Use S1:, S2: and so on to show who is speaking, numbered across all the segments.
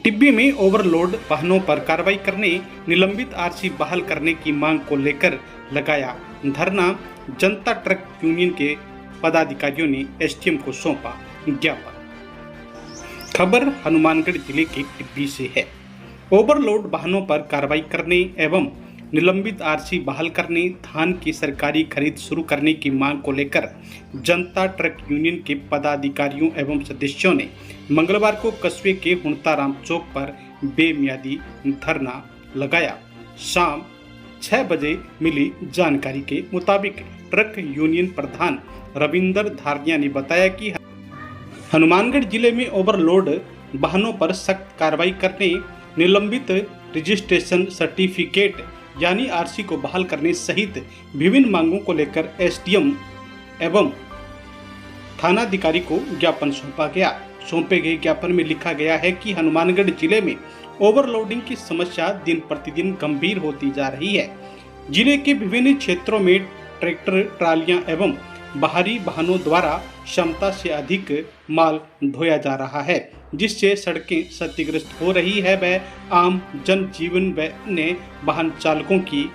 S1: टिब्बी में ओवरलोड वाहनों पर कार्रवाई करने, निलंबित आरसी बहाल करने की मांग को लेकर लगाया धरना। जनता ट्रक यूनियन के पदाधिकारियों ने एसडीएम को सौंपा ज्ञापन। खबर हनुमानगढ़ जिले के टिब्बी से है। ओवरलोड वाहनों पर कार्रवाई करने एवं निलंबित आरसी बहाल करने, धान की सरकारी खरीद शुरू करने की मांग को लेकर जनता ट्रक यूनियन के पदाधिकारियों एवं सदस्यों ने मंगलवार को कस्बे के हुणताराम चौक पर बेमियादी धरना लगाया। शाम 6 बजे मिली जानकारी के मुताबिक ट्रक यूनियन प्रधान रविंदर धारिया ने बताया कि हनुमानगढ़ जिले में ओवरलोड वाहनों पर सख्त कार्रवाई करने, निलंबित रजिस्ट्रेशन सर्टिफिकेट यानी आरसी को बहाल करने सहित विभिन्न मांगों को लेकर एसडीएम एवं थानाधिकारी को ज्ञापन सौंपा गया। सौंपे गए ज्ञापन में लिखा गया है कि हनुमानगढ़ जिले में ओवरलोडिंग की समस्या दिन प्रतिदिन गंभीर होती जा रही है। जिले के विभिन्न क्षेत्रों में ट्रैक्टर, ट्रालियां एवं बाहरी वाहनों द्वारा क्षमता से अधिक माल ढोया जा रहा है, जिससे सड़कें क्षतिग्रस्त हो रही है व आम जनजीवन ने वाहन चालकों की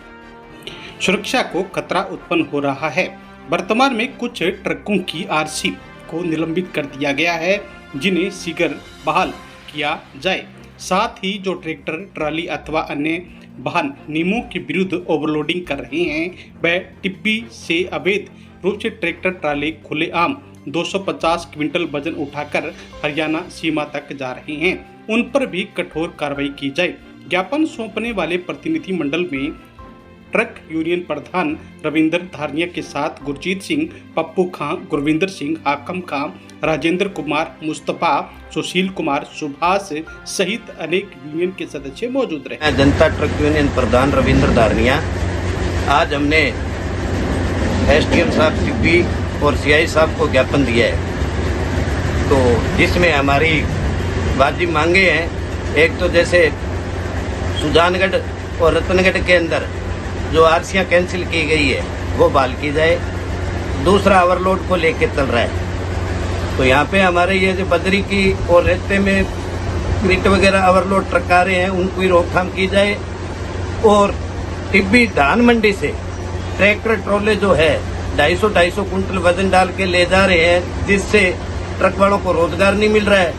S1: सुरक्षा को खतरा उत्पन्न हो रहा है। वर्तमान में कुछ ट्रकों की आरसी को निलंबित कर दिया गया है, जिन्हें शीघ्र बहाल किया जाए। साथ ही जो ट्रैक्टर, ट्राली अथवा अन्य वाहन नियमों के विरुद्ध ओवरलोडिंग कर रहे हैं, वह टिब्बी से अवैध रूप से ट्रैक्टर, ट्राली खुलेआम 250 क्विंटल वजन उठाकर हरियाणा सीमा तक जा रहे हैं, उन पर भी कठोर कार्रवाई की जाए। ज्ञापन सौंपने वाले प्रतिनिधि मंडल में ट्रक यूनियन प्रधान रविंदर धारिया के साथ गुरजीत सिंह, पप्पू खां, गुरविंदर सिंह, हाकम खां, राजेंद्र कुमार, मुस्तफा, सुशील कुमार, सुभाष सहित अनेक यूनियन के सदस्य मौजूद रहे।
S2: जनता ट्रक यूनियन प्रधान रविंदर धारिया, आज हमने एसडीएम साहब टिब्बी और सीआई साहब को ज्ञापन दिया है, तो जिसमें हमारी वाजिब मांगे हैं। एक तो जैसे सुजानगढ़ और रतनगढ़ के अंदर जो आरसियाँ कैंसिल की गई है वो बहाल की जाए। दूसरा, ओवरलोड को लेके चल रहा है, तो यहाँ पे हमारे ये जो बदरी की और रास्ते में मीट वगैरह ओवरलोड ट्रक आ रहे हैं, उनको रोकथाम की जाए। और टिब्बी धान मंडी से ट्रैक्टर, ट्रोले जो है 250 कुंटल वजन डाल के ले जा रहे हैं, जिससे ट्रक वालों को रोजगार नहीं मिल रहा है।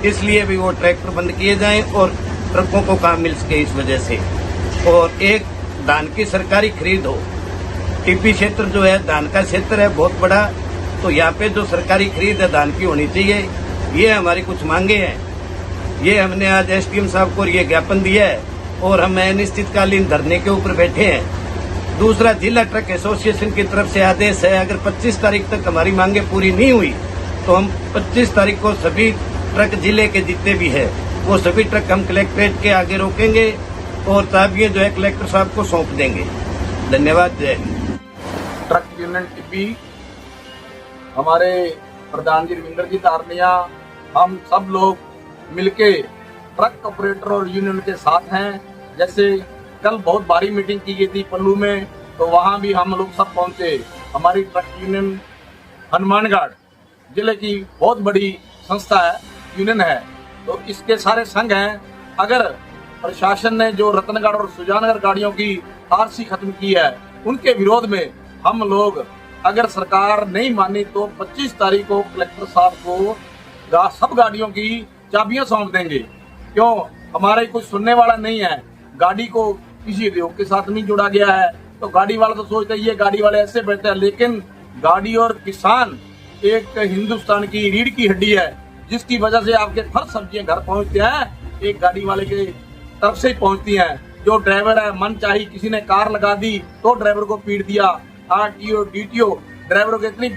S2: इसलिए भी वो ट्रैक्टर बंद किए जाएं और ट्रकों को काम मिल सके इस वजह से। और एक धान की सरकारी खरीद हो। टिब्बी क्षेत्र जो है धान का क्षेत्र है बहुत बड़ा, तो यहाँ पे जो सरकारी खरीद है धान की होनी चाहिए। ये हमारी कुछ मांगे हैं। ये हमने आज एसडीएम साहब को ये ज्ञापन दिया है और हम अनिश्चितकालीन धरने के ऊपर बैठे हैं। दूसरा, जिला ट्रक एसोसिएशन की तरफ से आदेश है, अगर 25 तारीख तक हमारी मांगे पूरी नहीं हुई तो हम 25 तारीख को सभी ट्रक जिले के जितने भी है वो सभी ट्रक हम कलेक्ट्रेट के आगे रोकेंगे और चाबियां जो है कलेक्टर साहब को सौंप देंगे। धन्यवाद। जय हिंद।
S3: ट्रक यूनियन टिब्बी, हमारे प्रधान जी रविंदर जी धारिया, हम सब लोग मिलके ट्रक ऑपरेटर और यूनियन के साथ हैं। जैसे कल बहुत भारी मीटिंग की गई थी पल्लू में, तो वहाँ भी हम लोग सब पहुँचे। हमारी ट्रक यूनियन हनुमानगढ़ जिले की बहुत बड़ी संस्था है, यूनियन है, तो इसके सारे संघ हैं। अगर प्रशासन ने जो रतनगढ़ और सुजानगढ़ गाड़ियों की आरसी खत्म की है, उनके विरोध में हम लोग, अगर सरकार नहीं मानी तो 25 तारीख को कलेक्टर साहब को सब गाड़ियों की चाबियां सौंप देंगे। क्यों? हमारे कुछ सुनने वाला नहीं है। गाड़ी को किसी उद्योग के साथ नहीं जोड़ा गया है, तो गाड़ी वाला तो सोचता है ये गाड़ी वाले ऐसे बैठते हैं, लेकिन गाड़ी और किसान एक हिंदुस्तान की रीढ़ की हड्डी है, जिसकी वजह से आपके फल सब्जियां घर पहुंचते हैं एक गाड़ी वाले के तरफ से ही पहुंचती हैं। जो ड्राइवर है, मन चाहिए किसी ने कार लगा दी तो ड्राइवर को पीट दिया। आरटीओ, डीटीओ ड्राइवरों को इतनी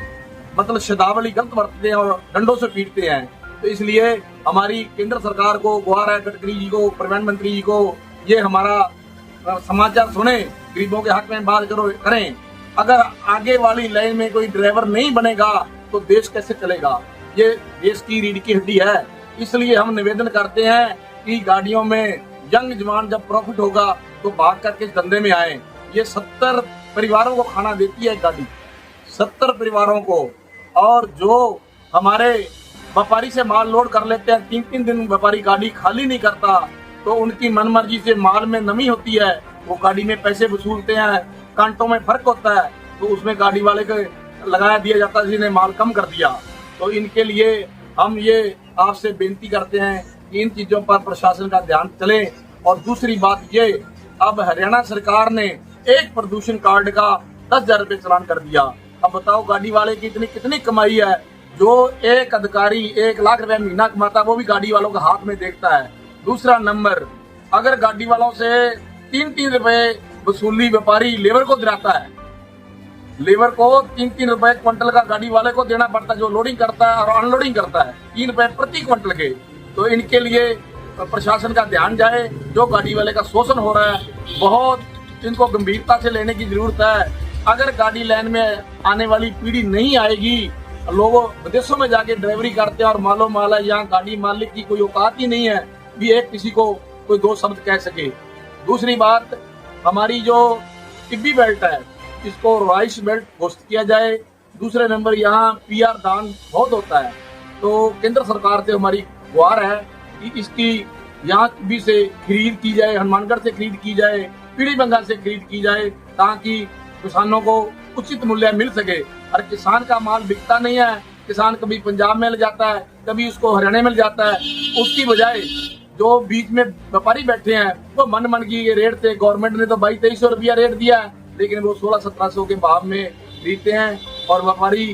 S3: मतलब शब्दावली गलत बरतते हैं और डंडों से पीटते हैं। तो इसलिए हमारी केंद्र सरकार को गुहार है, गडकरी जी को, परिवहन मंत्री जी को, ये हमारा समाचार सुने, गरीबों के हक में बात करें। अगर आगे वाली लाइन में कोई ड्राइवर नहीं बनेगा तो देश कैसे चलेगा? ये देश की रीढ़ की हड्डी है। इसलिए हम निवेदन करते हैं कि गाड़ियों में यंग जवान जब प्रॉफिट होगा तो भाग करके इस धंधे में आए। ये 70 परिवारों को खाना देती है गाड़ी, 70 परिवारों को। और जो हमारे व्यापारी से माल लोड कर लेते हैं, 3-3 दिन व्यापारी गाड़ी खाली नहीं करता, तो उनकी मनमर्जी से माल में नमी होती है, वो गाड़ी में पैसे वसूलते हैं, कांटों में फर्क होता है, तो उसमें गाड़ी वाले को लगाया दिया जाता है जिन्हें माल कम कर दिया। तो इनके लिए हम ये आपसे बेनती करते हैं कि इन चीजों पर प्रशासन का ध्यान चले। और दूसरी बात ये, अब हरियाणा सरकार ने एक प्रदूषण कार्ड का 10,000 रुपये चालान कर दिया। अब बताओ गाड़ी वाले की इतनी कितनी कमाई है, जो एक अधिकारी 1 लाख रुपए महीना कमाता है वो भी गाड़ी वालों के हाथ में देखता है। दूसरा नंबर, अगर गाड़ी वालों से 3-3 रुपए वसूली व्यापारी लेबर को दिलाता है, लेबर को 3-3 रुपए क्विंटल का गाड़ी वाले को देना पड़ता है, जो लोडिंग करता है और अनलोडिंग करता है, 3 रुपए प्रति क्विंटल के। तो इनके लिए प्रशासन का ध्यान जाए, जो गाड़ी वाले का शोषण हो रहा है बहुत इनको गंभीरता से लेने की जरूरत है। अगर गाड़ी लाइन में आने वाली पीढ़ी नहीं आएगी, लोगों विदेशों में जाके ड्राइवरी करते हैं और मालो माल है, यहाँ गाड़ी मालिक की कोई औकात ही नहीं है भी एक किसी को कोई 2 शब्द कह सके। दूसरी बात, हमारी जो टिब्बी बेल्ट है इसको राइस बेल्ट घोषित किया जाए। दूसरे नंबर, यहाँ PR दान बहुत होता है, तो केंद्र सरकार से हमारी गुहार है कि इसकी यहाँ भी से खरीद की जाए, हनुमानगढ़ से खरीद की जाए, पीढ़ी बंगाल से खरीद की जाए, ताकि किसानों को उचित मूल्य मिल सके। और किसान का माल बिकता नहीं है, किसान कभी पंजाब में मिल जाता है, कभी उसको हरियाणा में मिल जाता है। उसकी बजाय जो बीच में व्यापारी बैठे हैं वो मन की रेट से, गवर्नमेंट ने तो 2200-2300 रुपया रेट दिया है, लेकिन वो 1600-1700 के भाव में खरीदते हैं और व्यापारी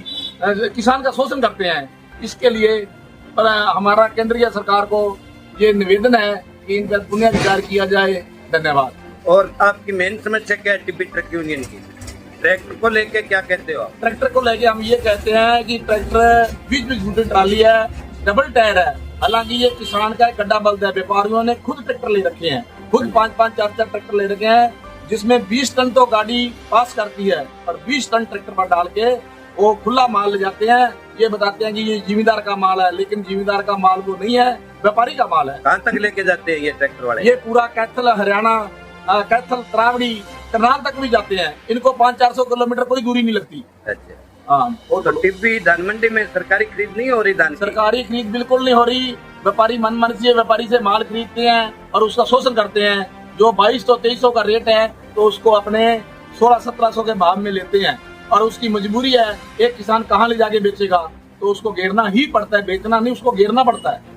S3: किसान का शोषण करते हैं। इसके लिए हमारा केंद्रीय सरकार को ये निवेदन है कि इनका पुनर्विचार किया जाए। धन्यवाद।
S2: और आपकी मेन समस्या क्या है टिब्बी ट्रक यूनियन की? ट्रैक्टर को लेके क्या कहते हो आप?
S3: ट्रैक्टर को लेके हम ये कहते हैं कि ट्रैक्टर बीच छोटी ट्राली है, डबल टायर है। हालांकि ये किसान का एक गड्ढा बल्द है, व्यापारियों ने खुद ट्रैक्टर ले रखे हैं, खुद 5-5, 4-4 ट्रैक्टर ले रखे हैं, जिसमें 20 टन तो गाड़ी पास करती है और 20 टन ट्रैक्टर पर डाल के वो खुला माल ले जाते हैं। ये बताते हैं कि ये जिम्मेदार का माल है, लेकिन जिम्मेदार का माल वो नहीं है, व्यापारी का माल है।
S2: कहाँ तक लेके जाते हैं ये ट्रैक्टर वाले?
S3: ये पूरा कैथल, हरियाणा, कैथल, त्रावड़ी, करनाल तक भी जाते हैं। इनको 500-400 किलोमीटर कोई दूरी नहीं लगती।
S2: अच्छा,
S3: हाँ।
S2: तो टिब्बी धान मंडी में सरकारी खरीद नहीं हो रही? धान
S3: सरकारी खरीद बिल्कुल नहीं हो रही। व्यापारी मनमर्जी से व्यापारी से माल खरीदते हैं और उसका शोषण करते हैं। जो 2200-2300 का रेट है तो उसको अपने 1600-1700 के भाव में लेते हैं, और उसकी मजबूरी है। एक किसान कहाँ ले जाके बेचेगा, तो उसको घेरना ही पड़ता है, बेचना नहीं, उसको घेरना पड़ता है।